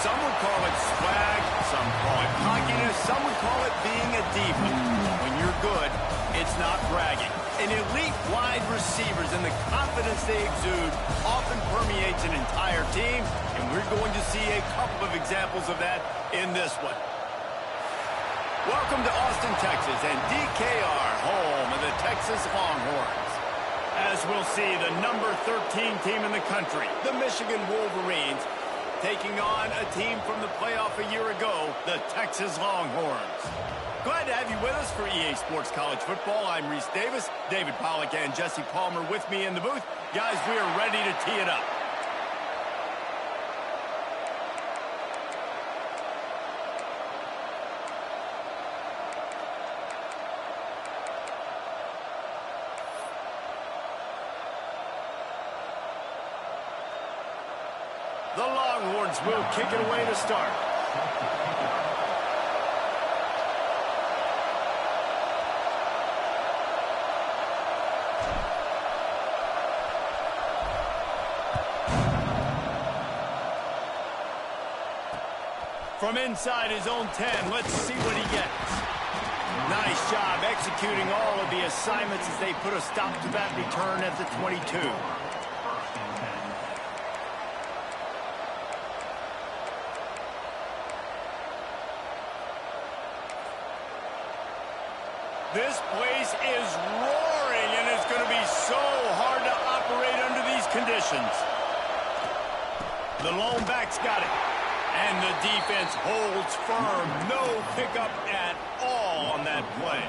Some would call it swag, some call it cockiness, some would call it being a diva. When you're good, it's not bragging. An elite wide receivers and the confidence they exude often permeates an entire team, and we're going to see a couple of examples of that in this one. Welcome to Austin, Texas, and DKR, home of the Texas Longhorns. As we'll see, the number 13 team in the country, the Michigan Wolverines, taking on a team from the playoff a year ago, the Texas Longhorns. Glad to have you with us for EA Sports College Football. I'm Reese Davis, David Pollack and Jesse Palmer with me in the booth. Guys, we are ready to tee it up. The Longhorns will kick it away to start. From inside his own 10, let's see what he gets. Nice job executing all of the assignments as they put a stop to that return at the 22. This place is roaring, and it's going to be so hard to operate under these conditions. The lone back's got it. And the defense holds firm. No pickup at all on that play.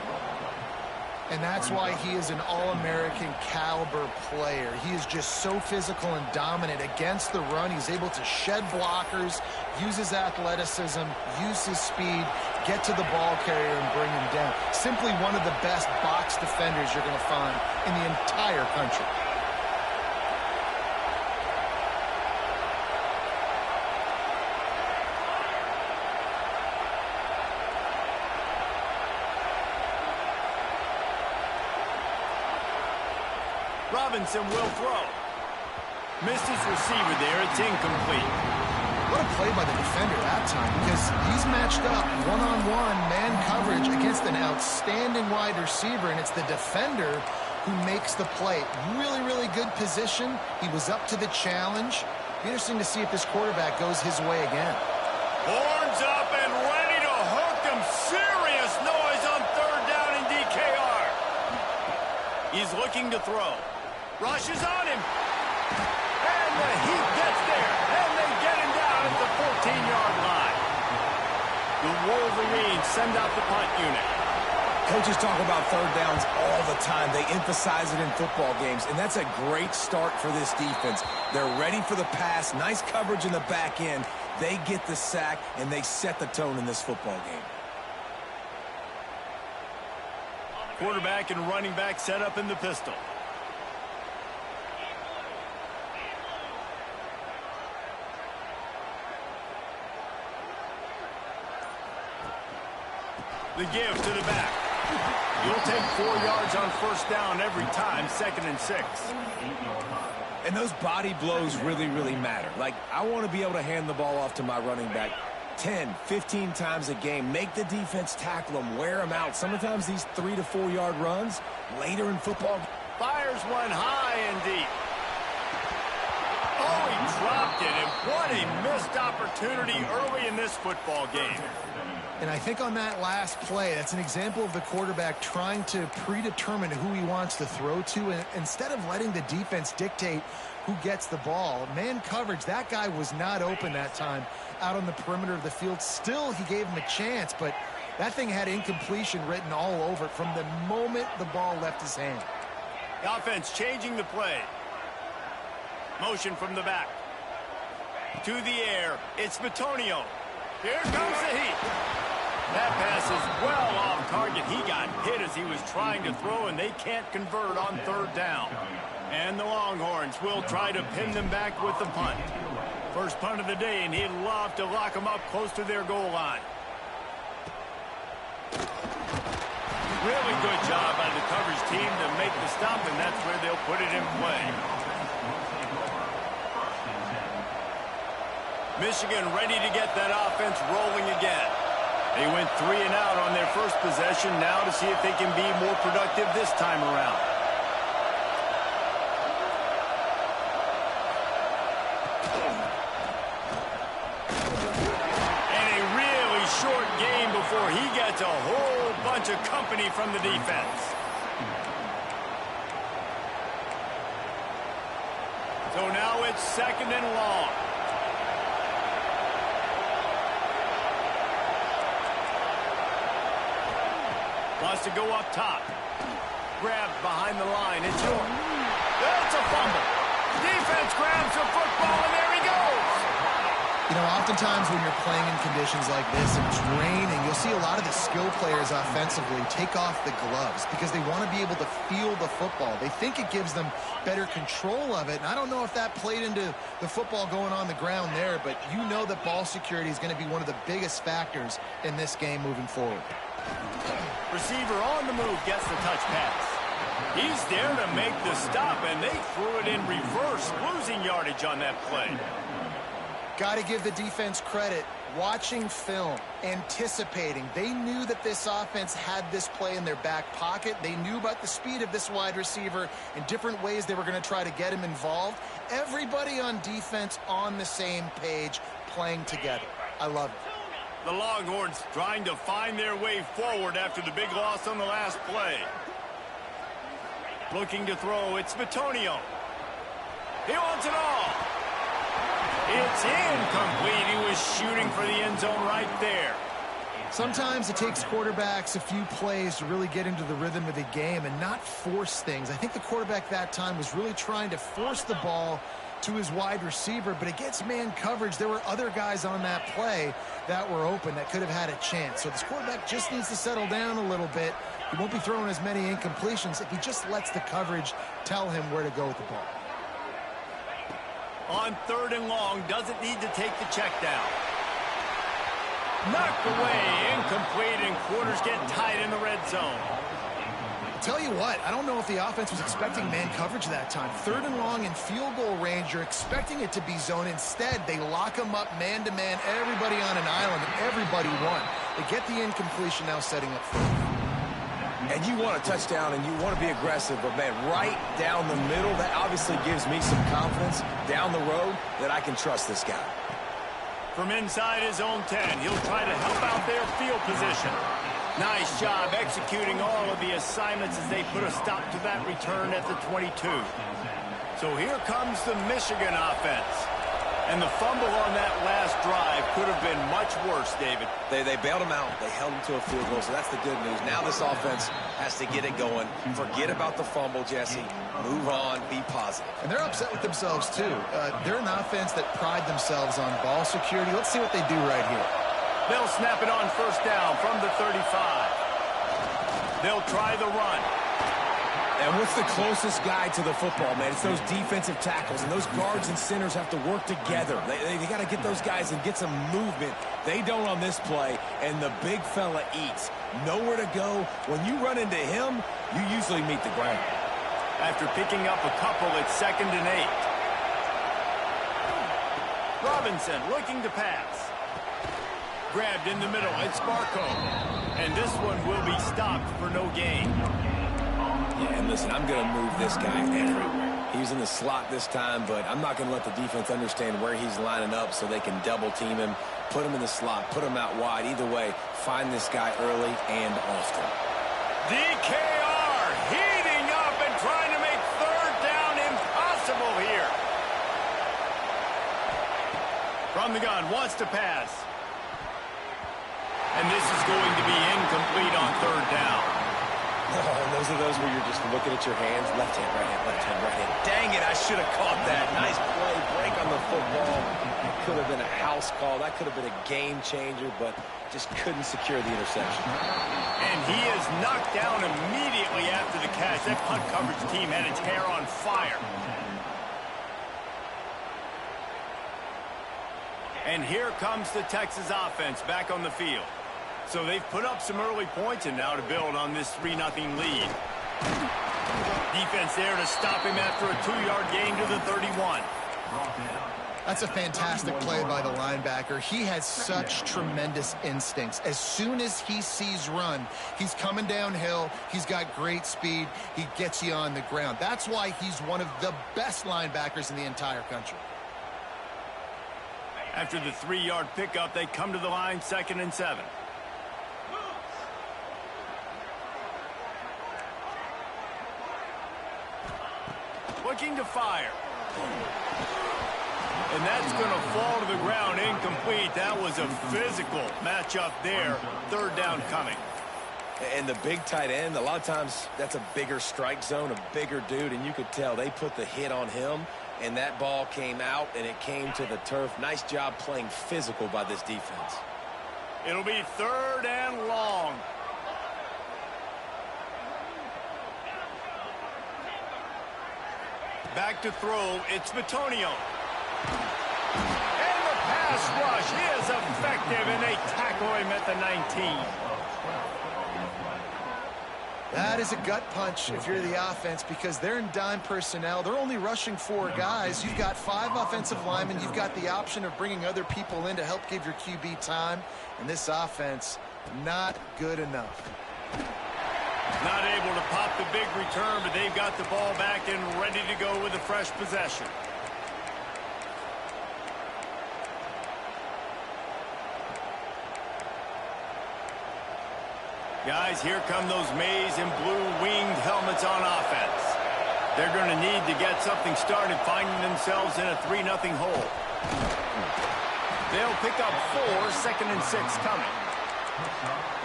And that's why he is an All-American caliber player. He is just so physical and dominant against the run. He's able to shed blockers, use his athleticism, use his speed, get to the ball carrier and bring him down. Simply one of the best box defenders you're going to find in the entire country. Robinson will throw. Missed his receiver there. It's incomplete. What a play by the defender that time, because he's matched up one-on-one man coverage against an outstanding wide receiver, and it's the defender who makes the play. Really, really good position. He was up to the challenge. Be interesting to see if this quarterback goes his way again. Horns up and ready to hook him. Serious noise on third down in DKR. He's looking to throw. Rushes on him. And the heat gets there. And they get him down at the 14-yard line. The Wolverines send out the punt unit. Coaches talk about third downs all the time. They emphasize it in football games, and that's a great start for this defense. They're ready for the pass. Nice coverage in the back end. They get the sack, and they set the tone in this football game. Quarterback and running back set up in the pistol. The give to the back. You'll take 4 yards on first down every time, 2nd and 6. And those body blows really, really matter. Like, I want to be able to hand the ball off to my running back 10, 15 times a game. Make the defense tackle them, wear them out. Sometimes these 3 to 4 yard runs later in football. Fires one high and deep. Oh, he dropped it, and what a missed opportunity early in this football game. And I think on that last play, that's an example of the quarterback trying to predetermine who he wants to throw to, and instead of letting the defense dictate who gets the ball. Man coverage, that guy was not open that time out on the perimeter of the field. Still, he gave him a chance, but that thing had incompletion written all over it from the moment the ball left his hand. The offense changing the play. Motion from the back. To the air, it's Bitonio. Here comes the heat. That pass is well off target. He got hit as he was trying to throw, and they can't convert on third down. And the Longhorns will try to pin them back with the punt. First punt of the day, and he'd love to lock them up close to their goal line. Really good job by the coverage team to make the stop, and that's where they'll put it in play. Michigan ready to get that offense rolling again. They went 3 and out on their first possession. Now to see if they can be more productive this time around. And a really short game before he gets a whole bunch of company from the defense. So now it's 2nd and long. Wants to go up top. Grabbed behind the line. It's York. That's a fumble. Defense grabs the football, and there he goes. You know, oftentimes when you're playing in conditions like this and it's raining, you'll see a lot of the skill players offensively take off the gloves because they want to be able to feel the football. They think it gives them better control of it, and I don't know if that played into the football going on the ground there, but you know that ball security is going to be one of the biggest factors in this game moving forward. Receiver on the move gets the touch pass. He's there to make the stop, and they threw it in reverse, losing yardage on that play. Got to give the defense credit. Watching film, anticipating. They knew that this offense had this play in their back pocket. They knew about the speed of this wide receiver and different ways they were going to try to get him involved. Everybody on defense on the same page, playing together. I love it. The Longhorns trying to find their way forward after the big loss on the last play. Looking to throw, it's Bitonio. He wants it all. It's incomplete. He was shooting for the end zone right there. Sometimes it takes quarterbacks a few plays to really get into the rhythm of the game and not force things. I think the quarterback that time was really trying to force the ball to his wide receiver, but against man coverage, there were other guys on that play that were open that could have had a chance. So this quarterback just needs to settle down a little bit. He won't be throwing as many incompletions if he just lets the coverage tell him where to go with the ball. On 3rd and long, doesn't need to take the check down. Knocked away, incomplete, and quarters get tight in the red zone. Tell you what, I don't know if the offense was expecting man coverage that time. 3rd and long in field goal range, you're expecting it to be zone. Instead, they lock them up man-to-man, everybody on an island, and everybody won. They get the incompletion now setting up for them. And you want a touchdown and you want to be aggressive, but man, right down the middle, that obviously gives me some confidence down the road that I can trust this guy. From inside his own 10, he'll try to help out their field position. Nice job executing all of the assignments as they put a stop to that return at the 22. So here comes the Michigan offense. And the fumble on that last drive could have been much worse, David. They bailed him out. They held him to a field goal, so that's the good news. Now this offense has to get it going. Forget about the fumble, Jesse. Move on. Be positive. And they're upset with themselves, too. They're an offense that pride themselves on ball security. Let's see what they do right here. They'll snap it on 1st down from the 35. They'll try the run. And what's the closest guy to the football, man? It's those defensive tackles, and those guards and centers have to work together. They got to get those guys and get some movement. They don't on this play, and the big fella eats. Nowhere to go. When you run into him, you usually meet the ground. After picking up a couple, it's 2nd and 8. Robinson looking to pass. Grabbed in the middle, it's Barco. And this one will be stopped for no gain. Yeah, and listen, I'm going to move this guy everywhere. He's in the slot this time, but I'm not going to let the defense understand where he's lining up so they can double-team him, put him in the slot, put him out wide. Either way, find this guy early and often. DKR heating up and trying to make 3rd down impossible here. From the gun, wants to pass. And this is going to be incomplete on 3rd down. Oh, those are those where you're just looking at your hands. Left hand, right hand, left hand, right hand. Dang it, I should have caught that. Nice play, break on the football. That could have been a house call. That could have been a game changer, but just couldn't secure the interception. And he is knocked down immediately after the catch. That punt coverage team had its hair on fire. And here comes the Texas offense back on the field. So they've put up some early points and now to build on this 3-0 lead. Defense there to stop him after a 2-yard gain to the 31. That's a fantastic play by the linebacker. He has such tremendous instincts. As soon as he sees run, he's coming downhill. He's got great speed. He gets you on the ground. That's why he's one of the best linebackers in the entire country. After the 3-yard pickup, they come to the line, 2nd and 7. Looking to fire. And that's going to fall to the ground incomplete. That was a physical matchup there. 3rd down coming. And the big tight end, a lot of times that's a bigger strike zone, a bigger dude, and you could tell they put the hit on him, and that ball came out, and it came to the turf. Nice job playing physical by this defense. It'll be 3rd and long. Back to throw, it's Bitonio. And the pass rush is effective, and they tackle him at the 19. That is a gut punch if you're the offense, because they're in dime personnel. They're only rushing 4 guys. You've got 5 offensive linemen. You've got the option of bringing other people in to help give your QB time. And this offense, not good enough. Not able to pop the big return, but they've got the ball back and ready to go with a fresh possession. Guys, here come those maize and blue winged helmets on offense. They're going to need to get something started, finding themselves in a 3-0 hole. They'll pick up 4, 2nd and 6 coming.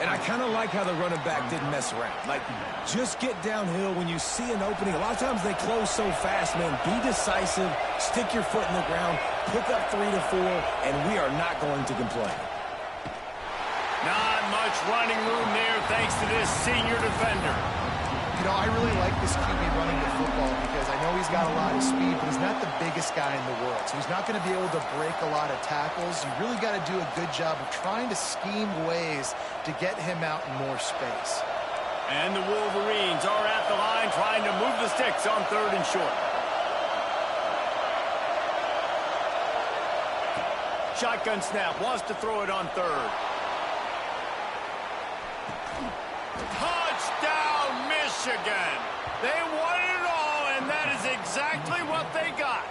And I kind of like how the running back didn't mess around. Like, just get downhill when you see an opening. A lot of times they close so fast, man. Be decisive, stick your foot in the ground, pick up 3 to 4, and we are not going to complain. Not much running room there thanks to this senior defender. You know, I really like this QB running the football because I know he's got a lot of speed, but he's not the biggest guy in the world. So he's not going to be able to break a lot of tackles. You really got to do a good job of trying to scheme ways to get him out in more space. And the Wolverines are at the line trying to move the sticks on 3rd and short. Shotgun snap, wants to throw it on 3rd. Touchdown, Michigan! They won it all, and that is exactly what they got.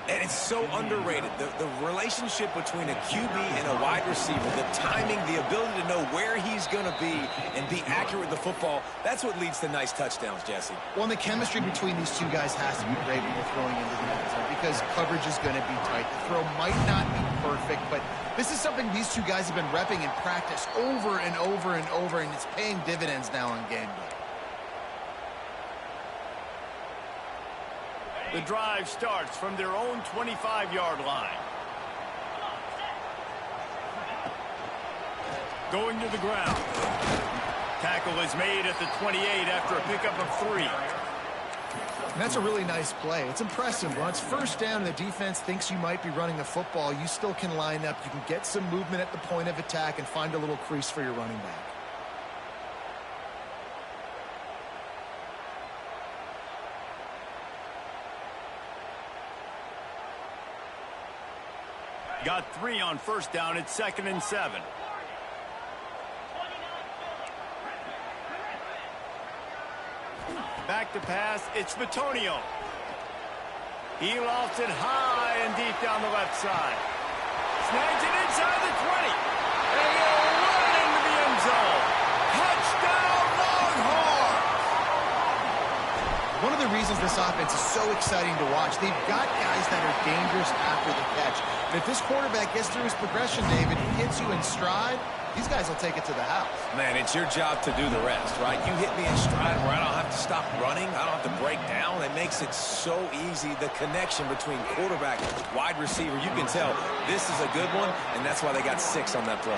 And it's so underrated. The relationship between a QB and a wide receiver, the timing, the ability to know where he's going to be and be accurate with the football, that's what leads to nice touchdowns, Jesse. Well, and the chemistry between these two guys has to be great when they're throwing into the end zone because coverage is going to be tight. The throw might not be perfect, but this is something these two guys have been repping in practice over and over and over, and it's paying dividends now on game day. The drive starts from their own 25-yard line. Going to the ground. Tackle is made at the 28 after a pickup of 3. And that's a really nice play. It's impressive. When it's 1st down and the defense thinks you might be running the football, you still can line up. You can get some movement at the point of attack and find a little crease for your running back. Got 3 on 1st down. It's 2nd and 7. Back to pass. It's Bitonio. He lofts it high and deep down the left side. Snags it inside the 20. And he'll run it into the end zone. Touchdown, Longhorns! One of the reasons this offense is so exciting to watch, they've got guys that are dangerous after the catch. And if this quarterback gets through his progression, David, he hits you in stride, these guys will take it to the house. Man, it's your job to do the rest, right? You hit me in stride where I don't have to stop running. I don't have to break down. It makes it so easy. The connection between quarterback and wide receiver, you can tell this is a good one, and that's why they got 6 on that play.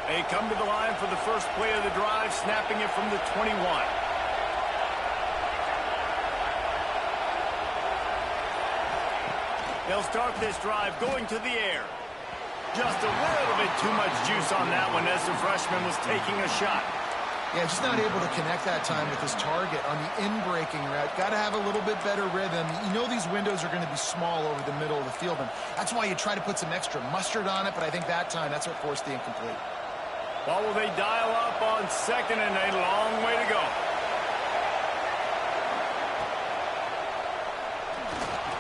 They come to the line for the first play of the drive, snapping it from the 21. They'll start this drive going to the air. Just a little bit too much juice on that one as the freshman was taking a shot. Yeah, just not able to connect that time with his target on the in-breaking route. Got to have a little bit better rhythm. You know these windows are going to be small over the middle of the field, and that's why you try to put some extra mustard on it, but I think that time, that's what forced the incomplete. Well, will they dial up on second and a long way to go?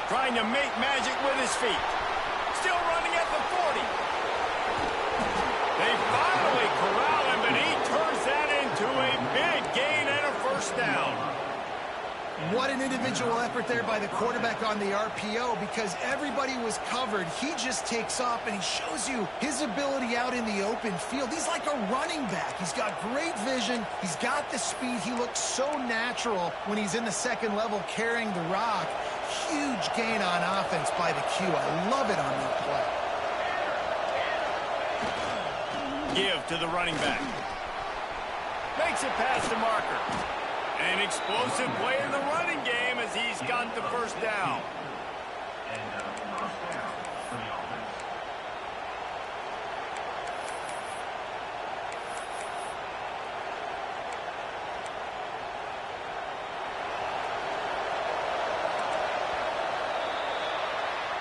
Trying to make magic with his feet. Still running at the 40. They finally corral him, but he turns that into a big gain and a first down. What an individual effort there by the quarterback on the RPO, because everybody was covered. He just takes off, and he shows you his ability out in the open field. He's like a running back. He's got great vision. He's got the speed. He looks so natural when he's in the second level carrying the rock. Huge gain on offense by the Q. I love it on that play. Give to the running back. Makes it past the marker. An explosive play in the running game as he's got the first down.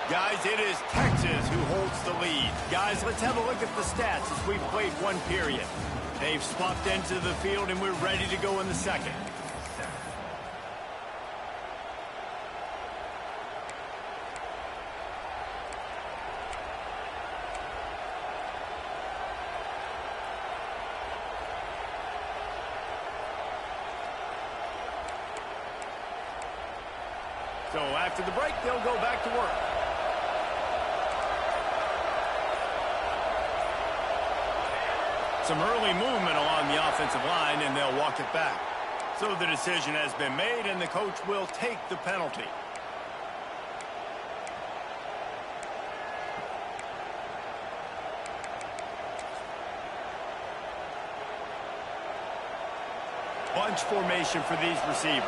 Guys, it is Texas who holds the lead. Guys, let's have a look at the stats as we've played one period. They've swapped into the field, and we're ready to go in the second. So after the break, they'll go back to work. Some early movement along the offensive line, and they'll walk it back. So the decision has been made, and the coach will take the penalty. Bunch formation for these receivers.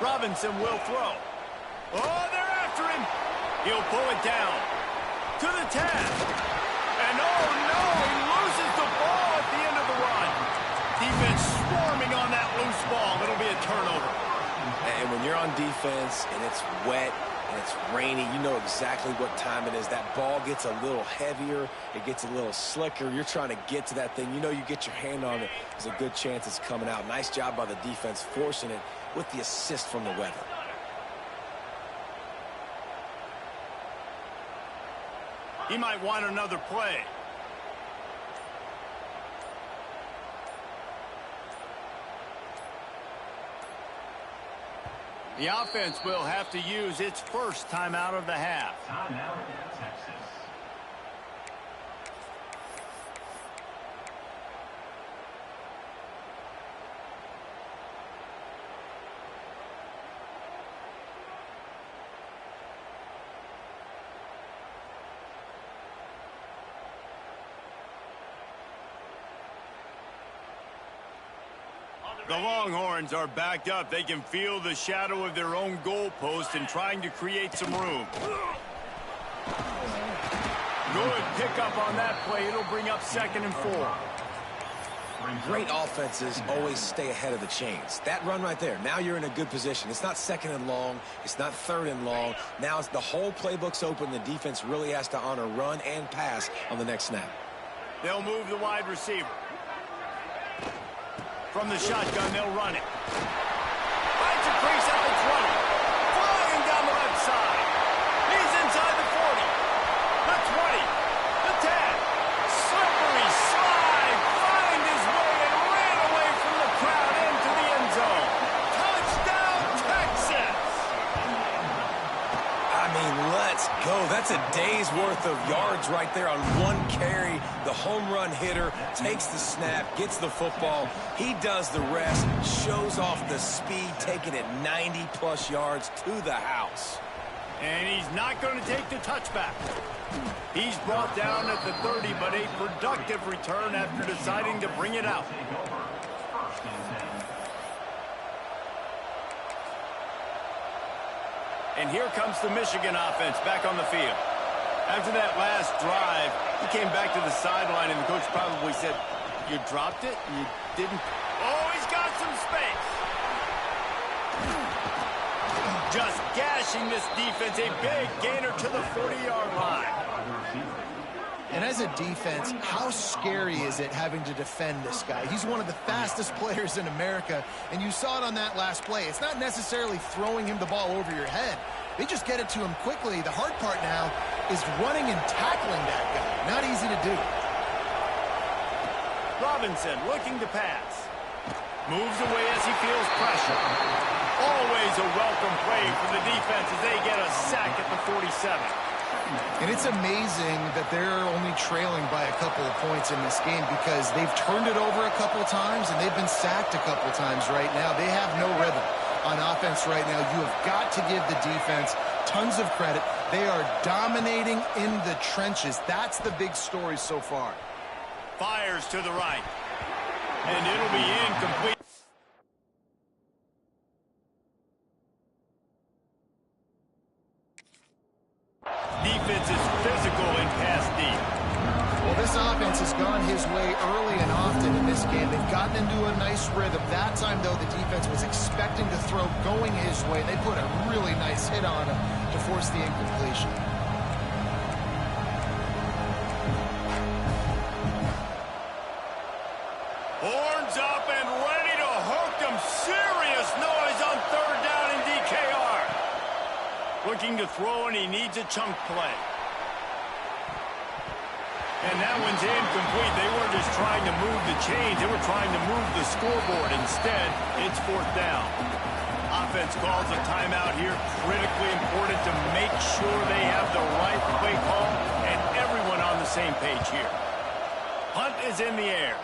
Robinson will throw. Oh, they're after him. He'll pull it down to the 10. And oh no, he loses the ball at the end of the run. Defense swarming on that loose ball. It'll be a turnover. And when you're on defense and it's wet and it's rainy, you know exactly what time it is. That ball gets a little heavier. It gets a little slicker. You're trying to get to that thing. You know you get your hand on it. There's a good chance it's coming out. Nice job by the defense forcing it with the assist from the weather. He might want another play. The offense will have to use its first timeout of the half. Timeout, Texas. The Longhorns are backed up. They can feel the shadow of their own goalpost and trying to create some room. Good pickup on that play. It'll bring up 2nd and 4. Great offenses always stay ahead of the chains. That run right there, now you're in a good position. It's not 2nd and long. It's not 3rd and long. Now it's the whole playbook's open. The defense really has to honor run and pass on the next snap. They'll move the wide receiver. From the shotgun, they'll run it. Finds a crease at the 20. Flying down the left side. He's inside the 40. The 20. The 10. Slippery slide. Find his way and ran away from the crowd into the end zone. Touchdown, Texas! I mean, let's go. That's a day's worth of yards right there on one carry. The home run hitter takes the snap, gets the football. He does the rest, shows off the speed, taking it 90-plus yards to the house. And he's not going to take the touchback. He's brought down at the 30, but a productive return after deciding to bring it out. And here comes the Michigan offense back on the field. After that last drive, he came back to the sideline, and the coach probably said, "You dropped it? You didn't?" Oh, he's got some space. Just gashing this defense. A big gainer to the 40-yard line. And as a defense, how scary is it having to defend this guy? He's one of the fastest players in America, and you saw it on that last play. It's not necessarily throwing him the ball over your head. They just get it to him quickly. The hard part now is running and tackling that guy. Not easy to do. Robinson looking to pass. Moves away as he feels pressure. Always a welcome play for the defense as they get a sack at the 47. And it's amazing that they're only trailing by a couple of points in this game because they've turned it over a couple times and they've been sacked a couple times right now. They have no rhythm on offense right now. You have got to give the defense tons of credit. They are dominating in the trenches. That's the big story so far. Fires to the right. And it'll be incomplete. Defense is physical and pass deep. Well, this offense has gone his way early and often in this game. They've gotten into a nice rhythm. That time, though, the defense was expecting to throw going his way. They put a really nice hit on him to force the incompletion. Horns up and ready to hook them. Serious noise on third down in DKR. Looking to throw, and he needs a chunk play. And that one's incomplete. They weren't just trying to move the chains. They were trying to move the scoreboard. Instead, it's fourth down. Offense calls a timeout here. Critically important to make sure they have the right play call and everyone on the same page here. Punt is in the air.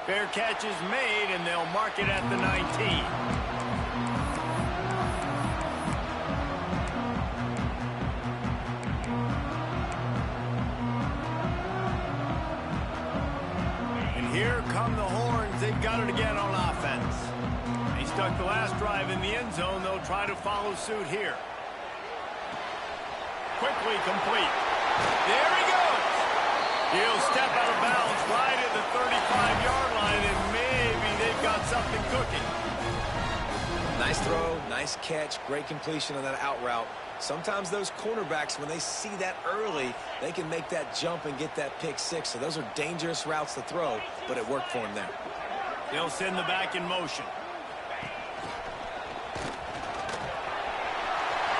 Fair catch is made, and they'll mark it at the 19. Here come the Horns. They've got it again on offense. He stuck the last drive in the end zone. They'll try to follow suit here. Quickly complete. There he goes. He'll step out of bounds right at the 35-yard line, and maybe they've got something cooking. Nice throw, nice catch, great completion on that out route. Sometimes those cornerbacks, when they see that early, they can make that jump and get that pick six. So those are dangerous routes to throw, but it worked for him there. They'll send the back in motion.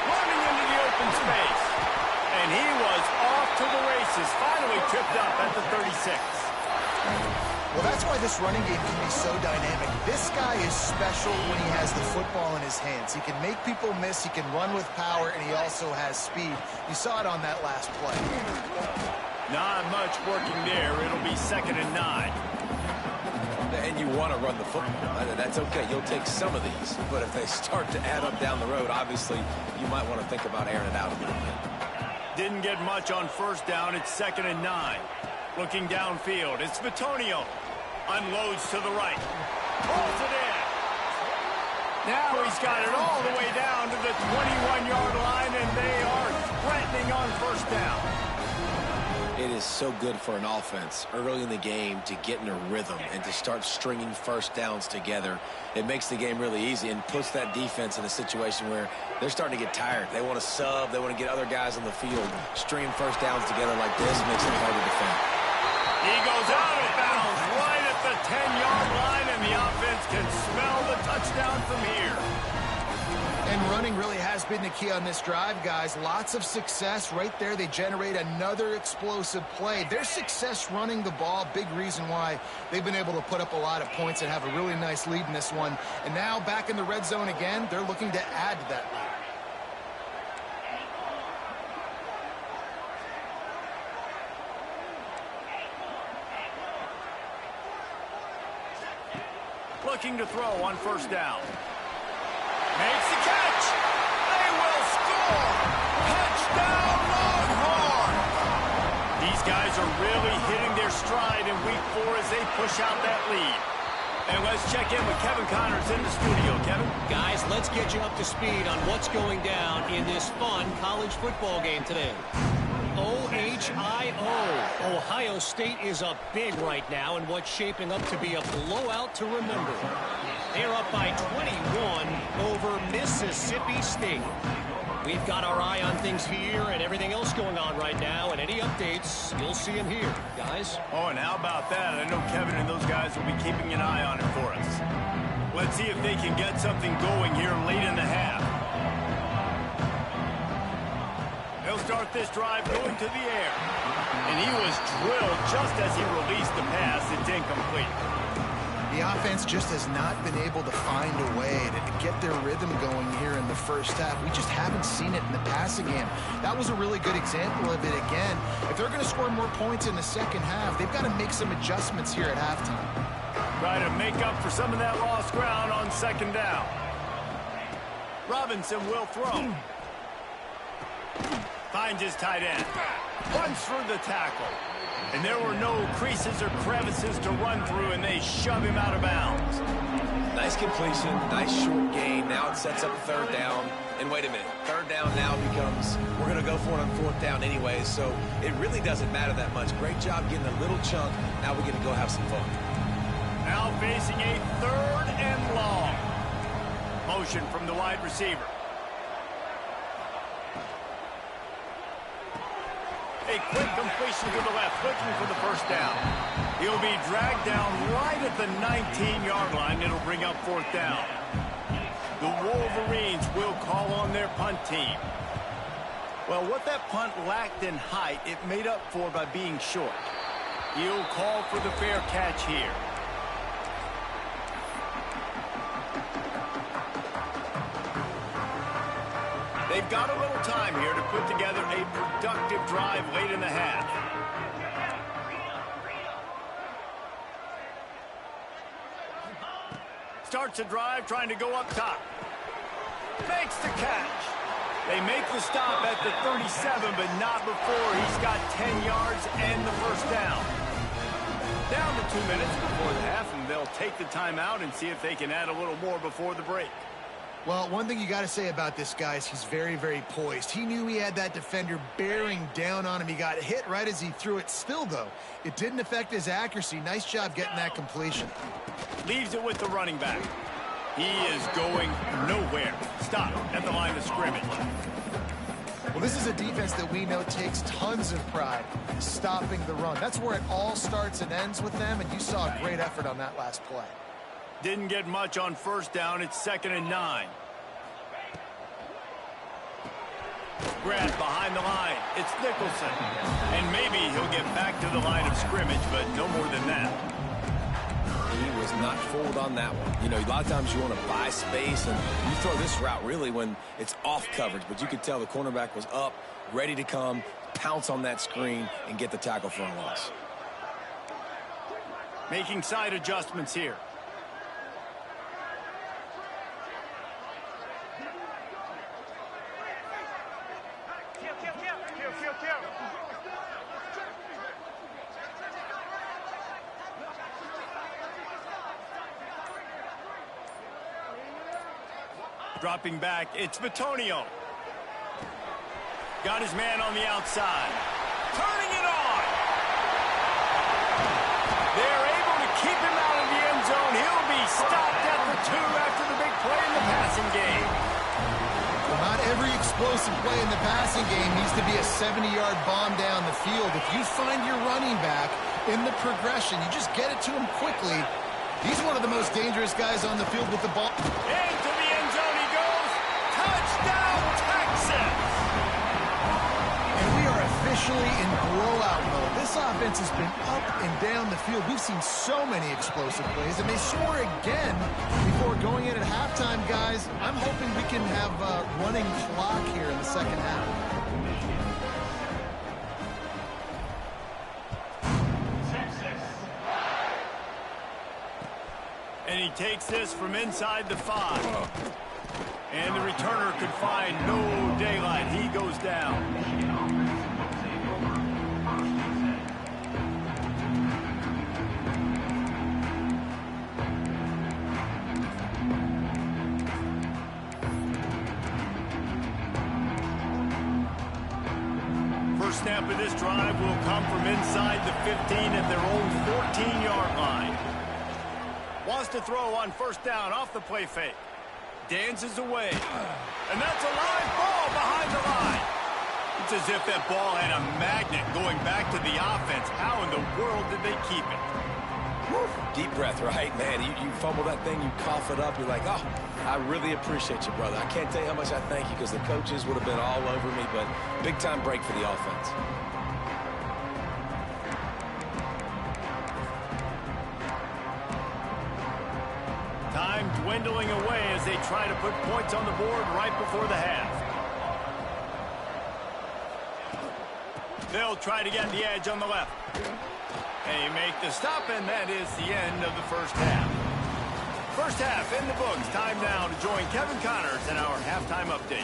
Running into the open space. And he was off to the races. Finally tripped up at the 36. Well, that's why this running game can be so dynamic. This guy is special when he has the football in his hands. He can make people miss, he can run with power, and he also has speed. You saw it on that last play. Not much working there. It'll be 2nd and 9. And you want to run the football. That's okay. You'll take some of these. But if they start to add up down the road, obviously, you might want to think about airing it out a little bit. Didn't get much on first down. It's 2nd and 9. Looking downfield. It's Bitonio. Unloads to the right. Pulls it in. Now he's got it all the way down to the 21-yard line, and they are threatening on first down. It is so good for an offense early in the game to get in a rhythm and to start stringing first downs together. It makes the game really easy and puts that defense in a situation where they're starting to get tired. They want to sub. They want to get other guys on the field. Stringing first downs together like this makes it hard to defend. He goes out of bounds right at the 10-yard line, and the offense can smell the touchdown from here. And running really has been the key on this drive, guys. Lots of success right there. They generate another explosive play. Their success running the ball, big reason why they've been able to put up a lot of points and have a really nice lead in this one. And now back in the red zone again, they're looking to add to that lead. Looking to throw on first down. Makes the catch. They will score. Touchdown, Longhorn. These guys are really hitting their stride in week 4 as they push out that lead. And let's check in with Kevin Connors in the studio. Kevin? Guys, let's get you up to speed on what's going down in this fun college football game today. OHIO. Ohio State is up big right now in what's shaping up to be a blowout to remember. They're up by 21 over Mississippi State. We've got our eye on things here and everything else going on right now, and any updates, you'll see them here, guys. Oh, and how about that? I know Kevin and those guys will be keeping an eye on it for us. Let's see if they can get something going here late in the half. They'll start this drive going to the air. And he was drilled just as he released the pass. It's incomplete. The offense just has not been able to find a way to get their rhythm going here in the first half. We just haven't seen it in the passing game. That was a really good example of it again. If they're going to score more points in the second half, they've got to make some adjustments here at halftime. Try to make up for some of that lost ground on second down. Robinson will throw. Finds his tight end. Runs through the tackle. And there were no creases or crevices to run through, and they shove him out of bounds. Nice completion, nice short gain. Now it sets up third down. And wait a minute, third down now becomes, we're going to go for it on fourth down anyway, so it really doesn't matter that much. Great job getting a little chunk. Now we get to go have some fun. Now facing a third and long. Motion from the wide receiver. A quick completion to the left, looking for the first down. He'll be dragged down right at the 19-yard line. It'll bring up fourth down. The Wolverines will call on their punt team. Well, what that punt lacked in height, it made up for by being short. He'll call for the fair catch here. They've got a little time here to put together a productive drive late in the half. Starts a drive trying to go up top. Makes the catch. They make the stop at the 37, but not before he's got 10 yards and the first down. Down to 2 minutes before the half, and they'll take the timeout and see if they can add a little more before the break. Well, one thing you got to say about this guy is he's very, very poised. He knew he had that defender bearing down on him. He got hit right as he threw it. Still, though, it didn't affect his accuracy. Nice job getting that completion. Leaves it with the running back. He is going nowhere. Stop at the line of scrimmage. Well, this is a defense that we know takes tons of pride stopping the run. That's where it all starts and ends with them, and you saw a great effort on that last play. Didn't get much on first down. It's 2nd and 9. Grab behind the line. It's Nicholson. And maybe he'll get back to the line of scrimmage, but no more than that. He was not fooled on that one. You know, a lot of times you want to buy space, and you throw this route really when it's off coverage. But you could tell the cornerback was up, ready to come, pounce on that screen, and get the tackle for a loss. Making side adjustments here. Dropping back, it's Bitonio. Got his man on the outside. Turning it on. They're able to keep him out of the end zone. He'll be stopped at the 2 after the big play in the passing game. Well, not every explosive play in the passing game needs to be a 70-yard bomb down the field. If you find your running back in the progression, you just get it to him quickly. He's one of the most dangerous guys on the field with the ball. Into the end zone he goes. Touchdown, Texas! And we are officially in blowout mode. This offense has been up and down the field. We've seen so many explosive plays, and they score again before going in at halftime, guys. I'm hoping we can have a running clock here in the second half. And he takes this from inside the 5. And the returner could find no daylight. He goes down. First snap of this drive will come from inside the 15 at their own 14-yard line. Wants to throw on first down off the play fake. Dances away. And that's a live ball behind the line. It's as if that ball had a magnet going back to the offense. How in the world did they keep it? Woo. Deep breath, right, man? You fumble that thing, you cough it up, you're like, oh, I really appreciate you, brother. I can't tell you how much I thank you because the coaches would have been all over me, but big-time break for the offense. Time dwindling away as they try to put points on the board right before the half. They'll try to get the edge on the left. They make the stop, and that is the end of the first half. First half in the books. Time now to join Kevin Connors in our halftime update.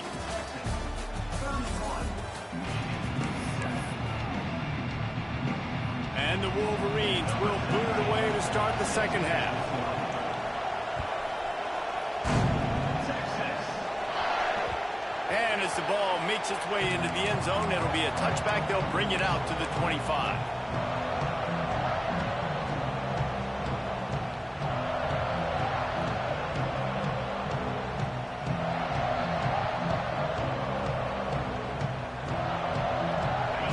And the Wolverines will boot it away to start the second half. And as the ball makes its way into the end zone, it'll be a touchback. They'll bring it out to the 25.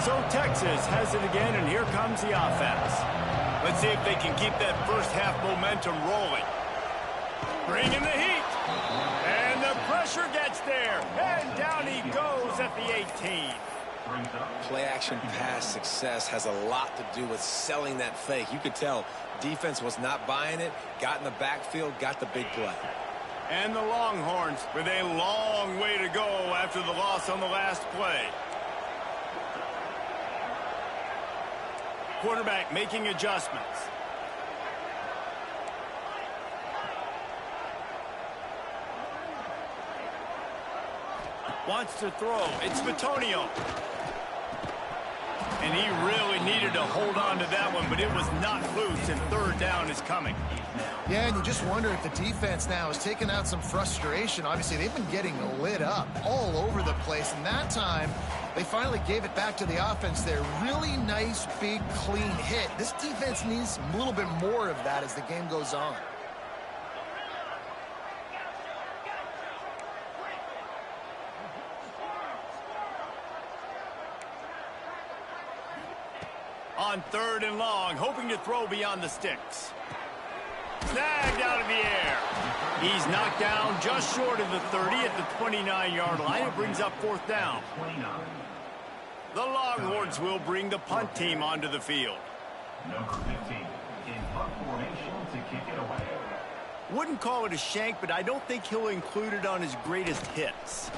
So Texas has it again, and here comes the offense. Let's see if they can keep that first half momentum rolling. Bringing the heat. And the pressure gets there. And down he goes at the 18. Play-action pass success has a lot to do with selling that fake. You could tell defense was not buying it, got in the backfield, got the big play. And the Longhorns with a long way to go after the loss on the last play. Quarterback making adjustments. Wants to throw. It's Bitonio. And he really needed to hold on to that one, but it was not loose, and third down is coming. Yeah, and you just wonder if the defense now has taken out some frustration. Obviously, they've been getting lit up all over the place, and that time they finally gave it back to the offense there. Really nice, big, clean hit. This defense needs a little bit more of that as the game goes on. On third and long, hoping to throw beyond the sticks. Snagged out of the air. He's knocked down just short of the 30 at the 29-yard line. It brings up fourth down. The Longhorns will bring the punt team onto the field. Number 15 in punt formation to kick it away. Wouldn't call it a shank, but I don't think he'll include it on his greatest hits.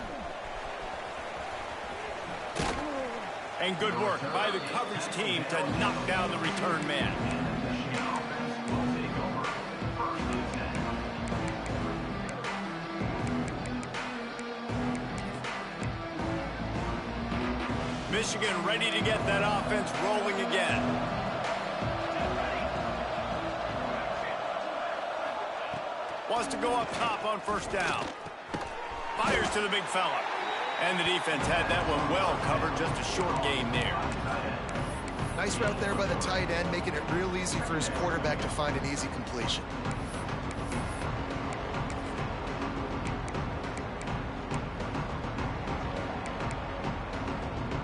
And good work by the coverage team to knock down the return man. Michigan ready to get that offense rolling again. Wants to go up top on first down. Fires to the big fella. And the defense had that one well covered, just a short gain there. Nice route there by the tight end, making it real easy for his quarterback to find an easy completion.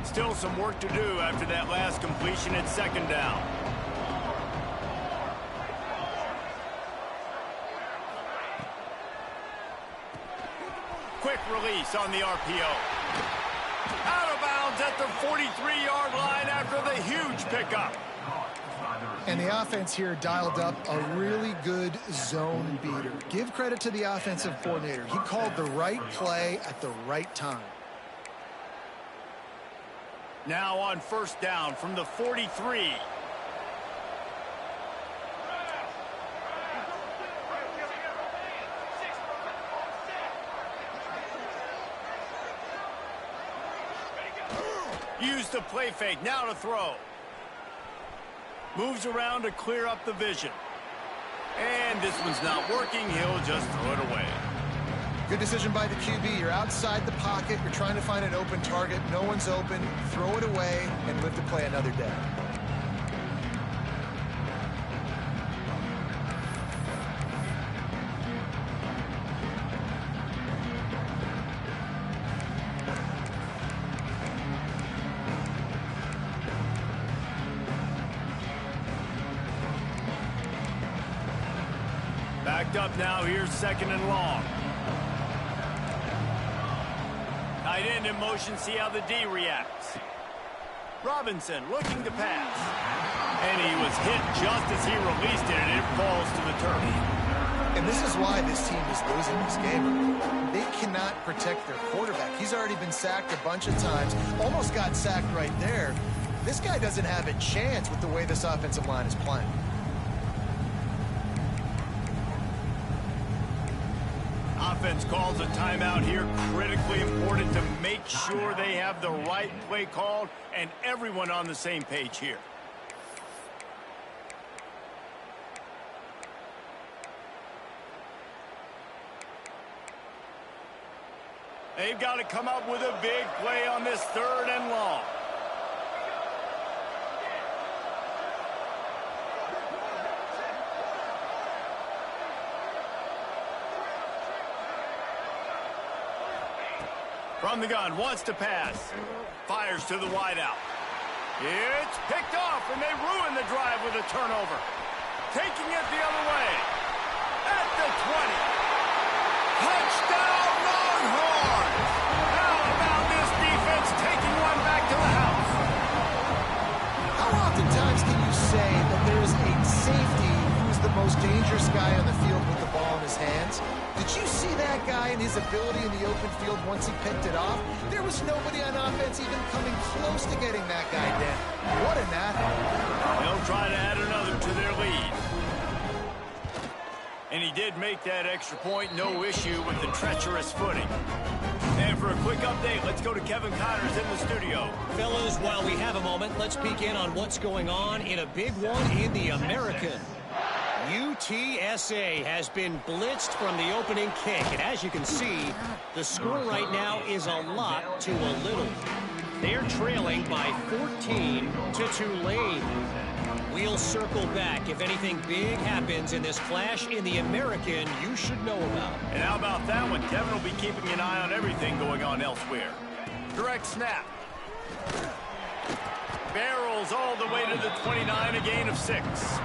Still some work to do after that last completion at second down. Quick release on the RPO. Out of bounds at the 43-yard line after the huge pickup. And the offense here dialed up a really good zone beater. Give credit to the offensive coordinator. He called the right play at the right time. Now on first down from the 43. Use the play fake, now to throw. Moves around to clear up the vision. And this one's not working, he'll just throw it away. Good decision by the QB. You're outside the pocket. You're trying to find an open target. No one's open. Throw it away and live to play another day. Backed up now. Here's 2nd and long. Tight end in motion. See how the D reacts. Robinson looking to pass. And he was hit just as he released it, and it falls to the turf. And this is why this team is losing this game. They cannot protect their quarterback. He's already been sacked a bunch of times. Almost got sacked right there. This guy doesn't have a chance with the way this offensive line is playing. Offense calls a timeout here. Critically important to make sure they have the right play called and everyone on the same page here. They've got to come up with a big play on this 3rd and long. From the gun, wants to pass. Fires to the wideout. It's picked off, and they ruin the drive with a turnover. Taking it the other way. At the 20. Touchdown, Longhorns! How about this defense taking one back to the house? How oftentimes can you say that there is a safety who's the most dangerous guy on the field with the ball in his hands? Did you see that guy and his ability in the open field once he picked it off? There was nobody on offense even coming close to getting that guy down. What an athlete. They'll try to add another to their lead. And he did make that extra point. No issue with the treacherous footing. And for a quick update, let's go to Kevin Connors in the studio. Fellas, while we have a moment, let's peek in on what's going on in a big one in the American. UTSA has been blitzed from the opening kick, and as you can see, the score right now is a lot to a little. They're trailing by 14 to Tulane. We'll circle back if anything big happens in this clash in the American you should know about. And how about that one? Kevin will be keeping an eye on everything going on elsewhere. Direct snap. Barrels all the way to the 29, a gain of 6.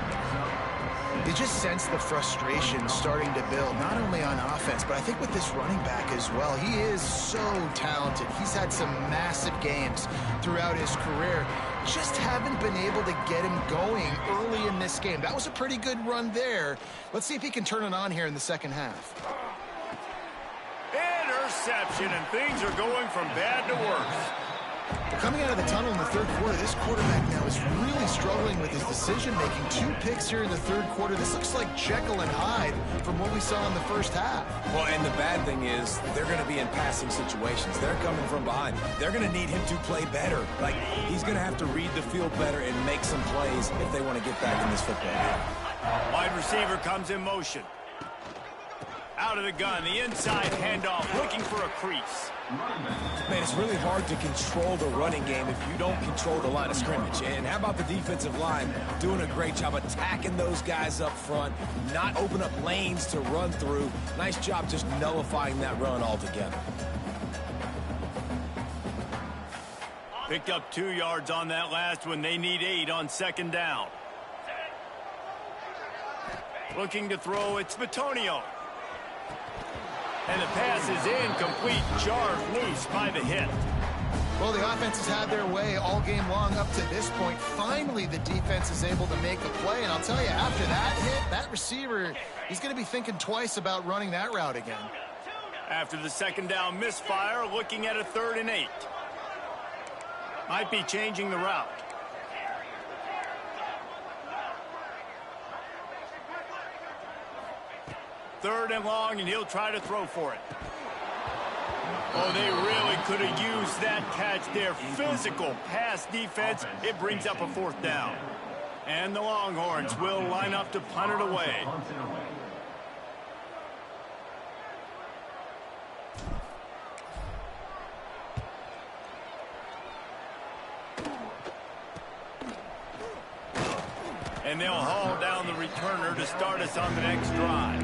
You just sense the frustration starting to build, not only on offense, but I think with this running back as well. He is so talented. He's had some massive games throughout his career. Just haven't been able to get him going early in this game. That was a pretty good run there. Let's see if he can turn it on here in the 2nd half. Interception, and things are going from bad to worse. Coming out of the tunnel in the 3rd quarter, this quarterback now is really struggling with his decision-making. 2 picks here in the 3rd quarter. This looks like Jekyll and Hyde from what we saw in the 1st half. Well, and the bad thing is they're going to be in passing situations. They're coming from behind. They're going to need him to play better. Like, he's going to have to read the field better and make some plays if they want to get back in this football game. Wide receiver comes in motion. Out of the gun, the inside handoff, looking for a crease. Man, it's really hard to control the running game if you don't control the line of scrimmage. And how about the defensive line doing a great job attacking those guys up front, not open up lanes to run through. Nice job just nullifying that run altogether. Picked up 2 yards on that last one. They need 8 on 2nd down. Looking to throw, it's Bitonio. And the pass is incomplete, jarred loose by the hit. Well, the offense has had their way all game long up to this point. Finally, the defense is able to make a play. And I'll tell you, after that hit, that receiver, he's going to be thinking twice about running that route again. After the 2nd down misfire, looking at a 3rd and 8. Might be changing the route. Third and long, and he'll try to throw for it. Oh, they really could have used that catch there. Physical pass defense. It brings up a 4th down. And the Longhorns will line up to punt it away. And they'll haul down the returner to start us on the next drive.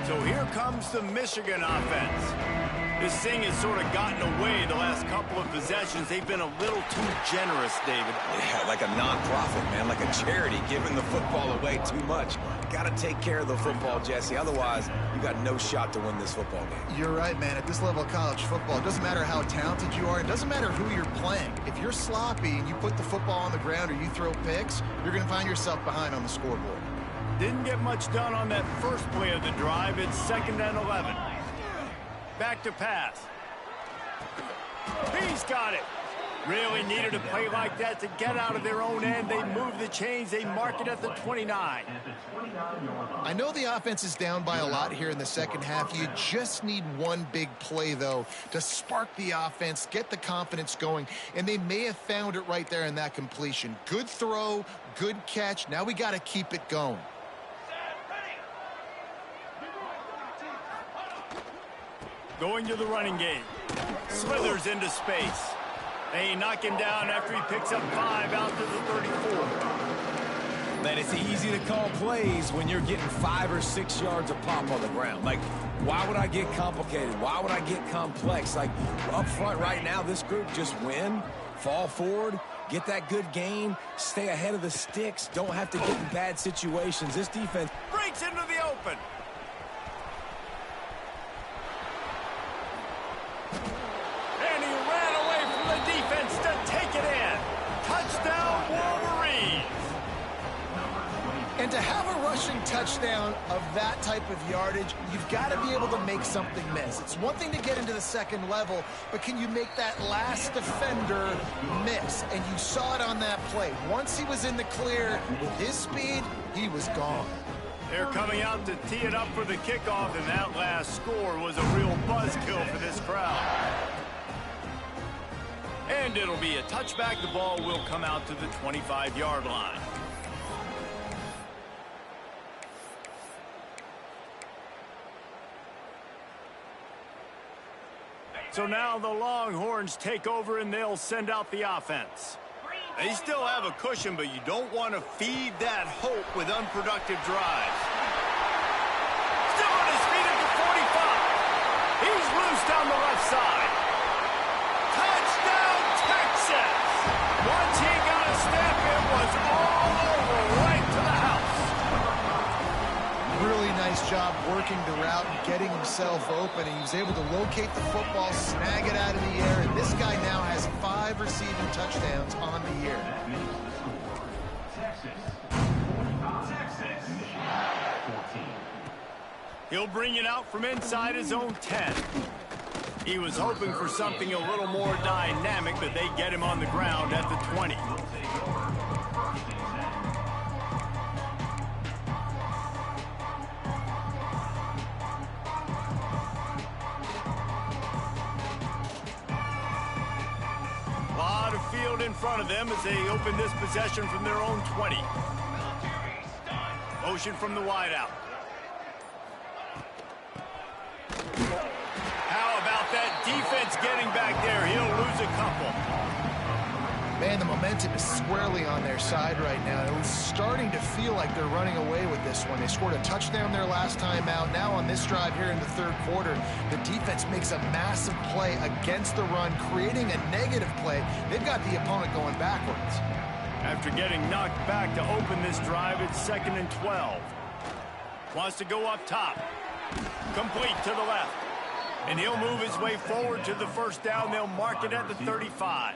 So here comes the Michigan offense. This thing has sort of gotten away the last couple of possessions. They've been a little too generous, David. Yeah, like a non-profit, man, like a charity, giving the football away too much. Got to take care of the football, Jesse. Otherwise, you got no shot to win this football game. You're right, man. At this level of college football, it doesn't matter how talented you are. It doesn't matter who you're playing. If you're sloppy and you put the football on the ground or you throw picks, you're going to find yourself behind on the scoreboard. Didn't get much done on that first play of the drive. It's 2nd and 11. Back to pass. He's got it. Really needed a play like that to get out of their own end. They move the chains. They mark it at the 29. I know the offense is down by a lot here in the second half. You just need one big play, though, to spark the offense, get the confidence going, and they may have found it right there in that completion. Good throw, good catch. Now we got to keep it going. Going to the running game. Slithers into space. They knock him down after he picks up 5 out to the 34. Man, it's easy to call plays when you're getting 5 or 6 yards of pop on the ground. Like, why would I get complicated? Why would I get complex? Like, up front right now, this group just win, fall forward, get that good gain, stay ahead of the sticks, don't have to get in bad situations. This defense breaks into the open. And he ran away from the defense to take it in. Touchdown, Wolverines. And to have a rushing touchdown of that type of yardage, you've got to be able to make something miss. It's one thing to get into the second level, but can you make that last defender miss? And you saw it on that play. Once he was in the clear, with his speed, he was gone. They're coming out to tee it up for the kickoff, and that last score was a real buzzkill for this crowd. And it'll be a touchback. The ball will come out to the 25-yard line. So now the Longhorns take over, and they'll send out the offense. They still have a cushion, but you don't want to feed that hope with unproductive drives. Still on his feet at the 45. He's loose down the left side. Touchdown, Texas! Once he got a step, it was all over, right to the house. Really nice job working the route and getting himself open. And he was able to locate the football, snag it out of the air, and this guy now has 5 receiving touchdowns on the year. He'll bring it out from inside his own 10. He was hoping for something a little more dynamic, but they get him on the ground at the 20. Field in front of them as they open this possession from their own 20. Motion from the wideout. How about that defense getting back there? He'll lose a couple. Man, the momentum is squarely on their side right now. It was starting to feel like they're running away with this one. They scored a touchdown their last time out. Now on this drive here in the third quarter, the defense makes a massive play against the run, creating a negative play. They've got the opponent going backwards. After getting knocked back to open this drive, it's 2nd and 12. Wants to go up top. Complete to the left. And he'll move his way forward to the first down. They'll mark it at the 35.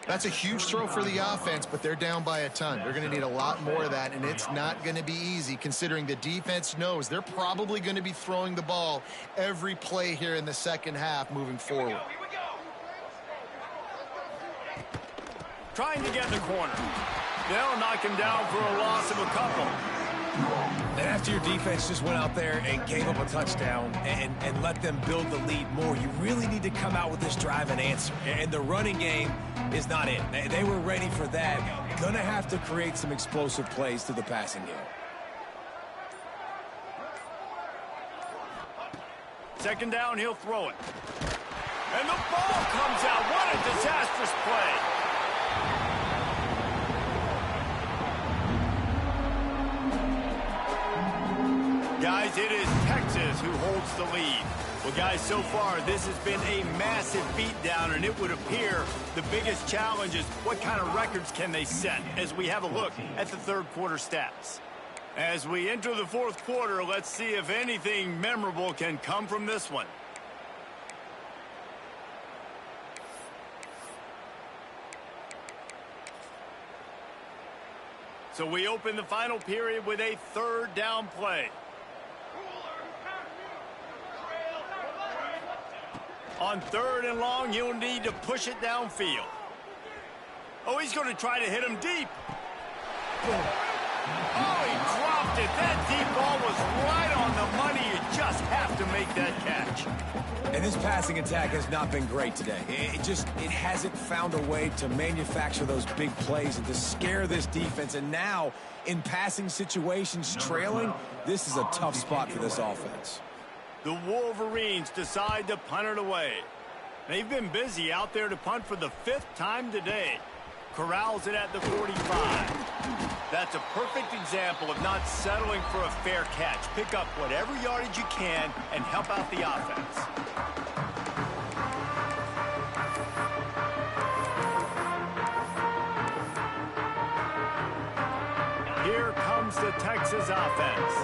That's a huge throw for the offense, but they're down by a ton. They're going to need a lot more of that, and it's not going to be easy considering the defense knows they're probably going to be throwing the ball every play here in the second half moving forward. Trying to get in the corner. They'll knock him down for a loss of a couple. And after your defense just went out there and gave up a touchdown and let them build the lead more, you really need to come out with this drive and answer. And the running game is not it. They were ready for that. Gonna have to create some explosive plays to the passing game. Second down, he'll throw it. And the ball comes out. What a disastrous play. Guys, it is Texas who holds the lead. Well, guys, so far, this has been a massive beatdown, and it would appear the biggest challenge is what kind of records can they set as we have a look at the third quarter stats. As we enter the fourth quarter, let's see if anything memorable can come from this one. So we open the final period with a third down play. On third and long, you'll need to push it downfield. Oh, he's going to try to hit him deep. Oh, he dropped it. That deep ball was right on the money. You just have to make that catch. And this passing attack has not been great today. It hasn't found a way to manufacture those big plays and to scare this defense. And now, in passing situations, trailing, this is a tough spot for this offense. The Wolverines decide to punt it away. They've been busy out there to punt for the 5th time today. Corrals it at the 45. That's a perfect example of not settling for a fair catch. Pick up whatever yardage you can and help out the offense. Here comes the Texas offense.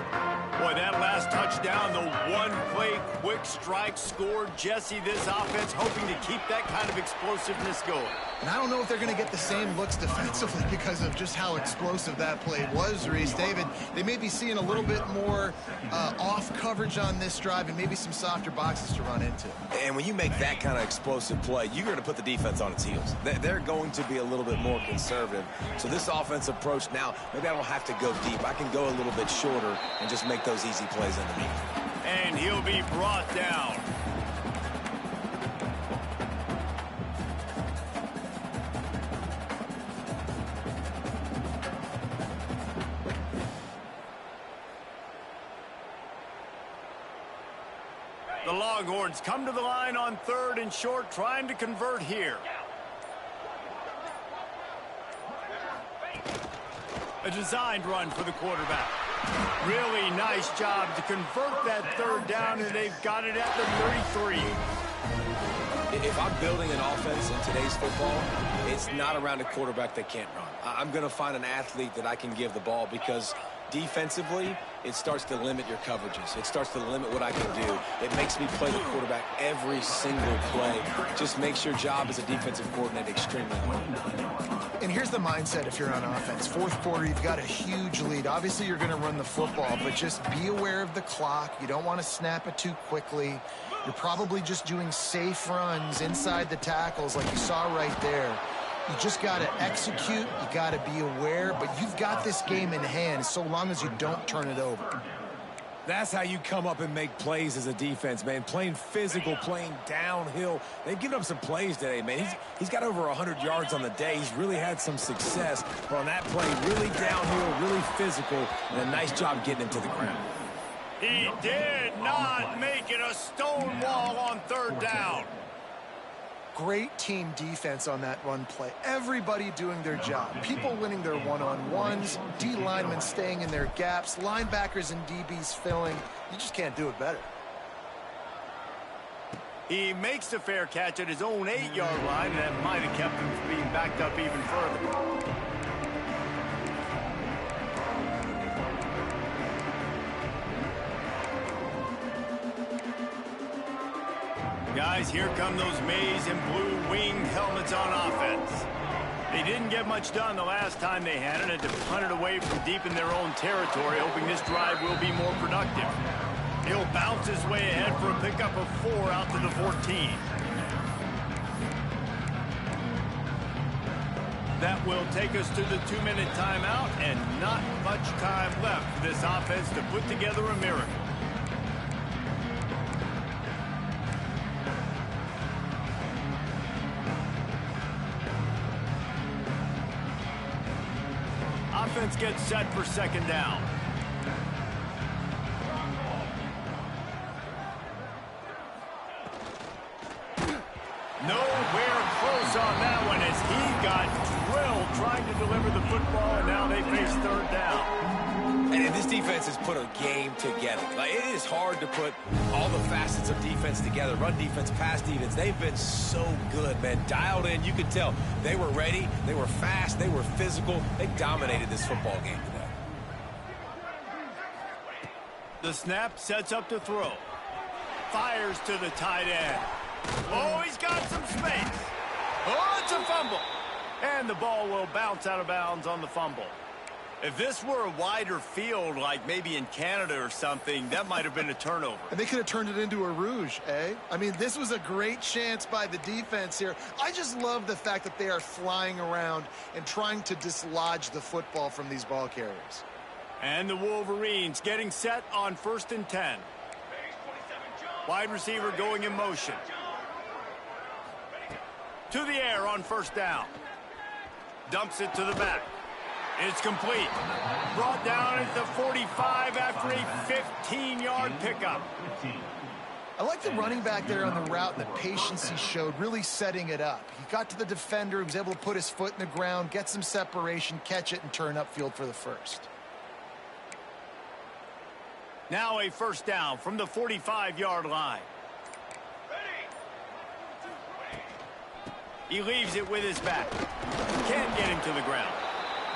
Boy, that last touchdown, the one-play quick strike scored. Jesse, this offense hoping to keep that kind of explosiveness going. And I don't know if they're going to get the same looks defensively because of just how explosive that play was, Reese. David, they may be seeing a little bit more off coverage on this drive and maybe some softer boxes to run into. And when you make that kind of explosive play, you're going to put the defense on its heels. They're going to be a little bit more conservative. So this offense approach now, maybe I don't have to go deep. I can go a little bit shorter and just make those easy plays underneath. And he'll be brought down. The Longhorns come to the line on third and short, trying to convert here. A designed run for the quarterback. Really nice job to convert that third down, and they've got it at the 33. If I'm building an offense in today's football, it's not around a quarterback that can't run. I'm going to find an athlete that I can give the ball because defensively, it starts to limit your coverages. It starts to limit what I can do. It makes me play the quarterback every single play. Just makes your job as a defensive coordinator extremely hard. And here's the mindset if you're on offense. Fourth quarter, you've got a huge lead. Obviously, you're going to run the football, but just be aware of the clock. You don't want to snap it too quickly. You're probably just doing safe runs inside the tackles like you saw right there. You just got to execute. You got to be aware, but you've got this game in hand so long as you don't turn it over. That's how you come up and make plays as a defense, man. Playing physical, playing downhill. They've given up some plays today, man. He's got over 100 yards on the day. He's really had some success. But on that play, really downhill, really physical, and a nice job getting him to the ground. He did not make it a stone wall on third down. Great team defense on that run play. Everybody doing their job. People winning their one-on-ones, D linemen staying in their gaps, linebackers and DBs filling. You just can't do it better. He makes the fair catch at his own 8-yard line, and that might have kept him from being backed up even further. Guys, here come those maize and blue winged helmets on offense. They didn't get much done the last time they had it, and to punt it away from deep in their own territory, hoping this drive will be more productive. He'll bounce his way ahead for a pickup of 4 out to the 14. That will take us to the 2-minute timeout, and not much time left for this offense to put together a miracle. Offense gets set for second down. as he got drilled trying to deliver the football, and now they face third down. And this defense has put a game together. Like, it is hard to put all the facets of defense together. Run defense, pass defense. They've been so good, man. Dialed in. You could tell they were ready. They were fast. They were physical. They dominated this football game today. The snap sets up to throw. Fires to the tight end. Oh, he's got some space. Oh, it's a fumble. And the ball will bounce out of bounds on the fumble. If this were a wider field, like maybe in Canada or something, that might have been a turnover. And they could have turned it into a rouge, eh? I mean, this was a great chance by the defense here. I just love the fact that they are flying around and trying to dislodge the football from these ball carriers. And the Wolverines getting set on 1st and 10. Wide receiver going in motion. To the air on 1st down. Dumps it to the back. It's complete. Brought down at the 45 after a 15-yard pickup. I like the running back there on the route and the patience he showed, really setting it up. He got to the defender, he was able to put his foot in the ground, get some separation, catch it, and turn upfield for the first. Now a 1st down from the 45-yard line. He leaves it with his back. Can't get him to the ground.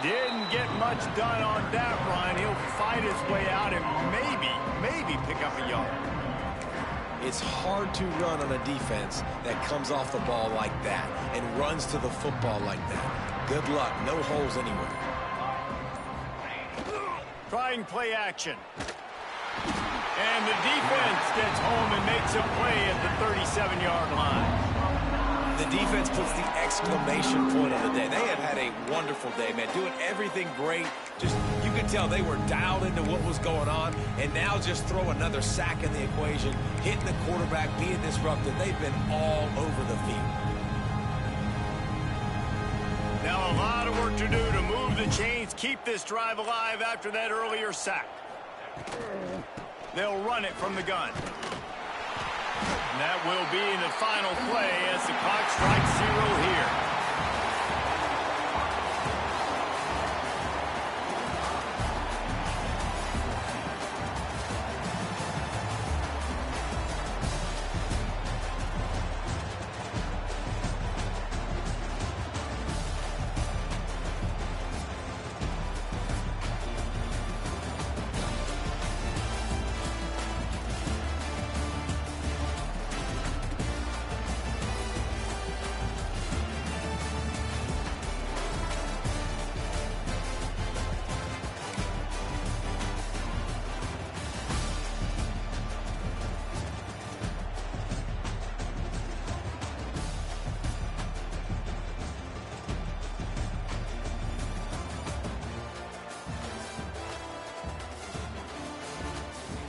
Didn't get much done on that run. He'll fight his way out and maybe pick up a yard. It's hard to run on a defense that comes off the ball like that and runs to the football like that. Good luck. No holes anywhere. Trying play action. And the defense gets home and makes a play at the 37-yard line. The defense puts the exclamation point on the day. They have had a wonderful day, man. Doing everything great. Just, you could tell they were dialed into what was going on. And now just throw another sack in the equation. Hitting the quarterback, being disruptive. They've been all over the field. Now a lot of work to do to move the chains, keep this drive alive after that earlier sack. They'll run it from the gun. And that will be the final play as the clock strikes 0 here.